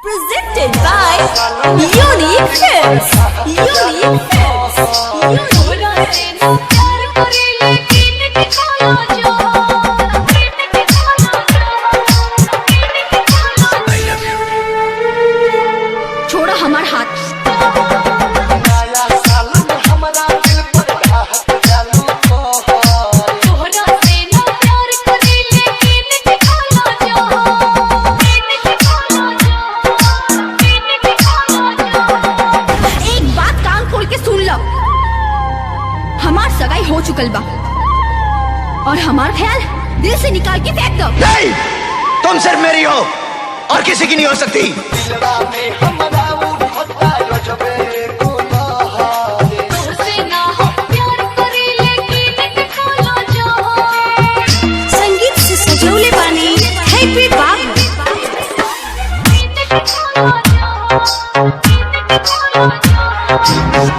Presented by Unique Films. Unique Films. Unique Films. छोड़ा हमार हाथ। हमार सगाई हो चुकल बा और हमार ख्याल दिल से निकाल के फेंक दो। नहीं, तुम सिर्फ मेरी हो और किसी की नहीं हो सकती। संगीत से सजौले बानी हैप्पी बाप।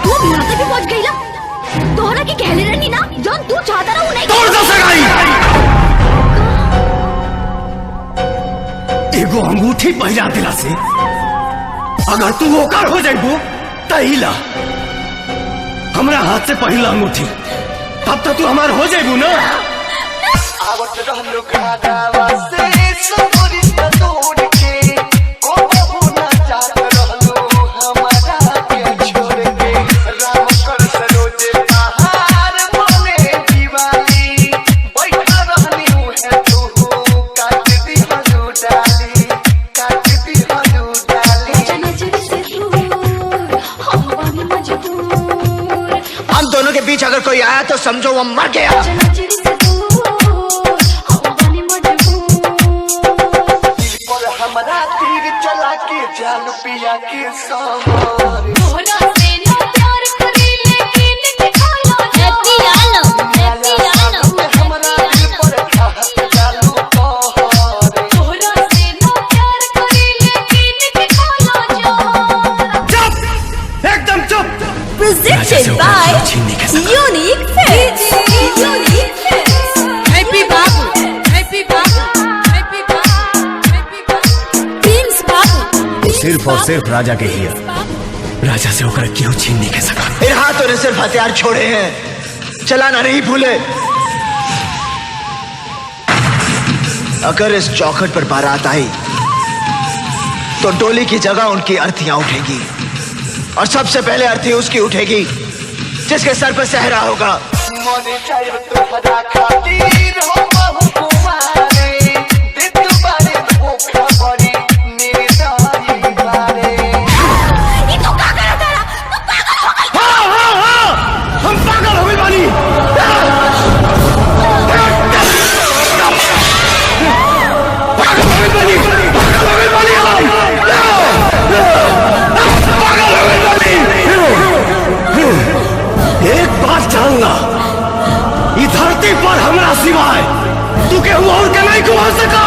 तू नाता भी पहुंच गई ना, तोहरा की कहले रहनी ना जौन तू चाहता रहा नहीं। तोड़ दो सगाई। एगो अंगूठी पहिरा दिला से अगर तू ओकर हो जाइबो तहिला हमरा हाथ से पहिला अंगूठी, तब तो तू हमार हो जाइबो ना। आवत रहलो खादावा से सबरी तोड़ के को बहू ना जात रहलो हमारा के छोड़ के राम कर सरोजे पहाड़ बने दीवाली बैठा रहनी है तू काट दी हलू डाली काट दी हलू डाली। हम दोनों के बीच अगर कोई आया तो समझो वो मर गया। हमारा तीर चला के जान पिया के सामान प्यार करी लेकिन दिखालो हैप्पी आलम हैप्पी आलम हमारा दिल पर खात चालू कहर तोहरा से ना प्यार करी लेकिन दिखालो चुप, एकदम चुप। Presented by Unique Films. Unique Films. Happy बाबू हैप्पी बाबू हैप्पी बाबू हैप्पी बाबू प्रिंस बाबू सिर्फ और सिर्फ राजा के ही है। राजा से होकर क्यों छीन नहीं सका। इन हाथों ने सिर्फ हथियार छोड़े हैं, चलाना नहीं भूले। अगर इस चौखट पर बारात आई तो डोली की जगह उनकी अर्थियां उठेगी और सबसे पहले अर्थी उसकी उठेगी जिसके सर पर सहरा होगा। एक बात जानना, इस धरती पर हमरा सिवाय तू केहू और के नहीं घुमा सका।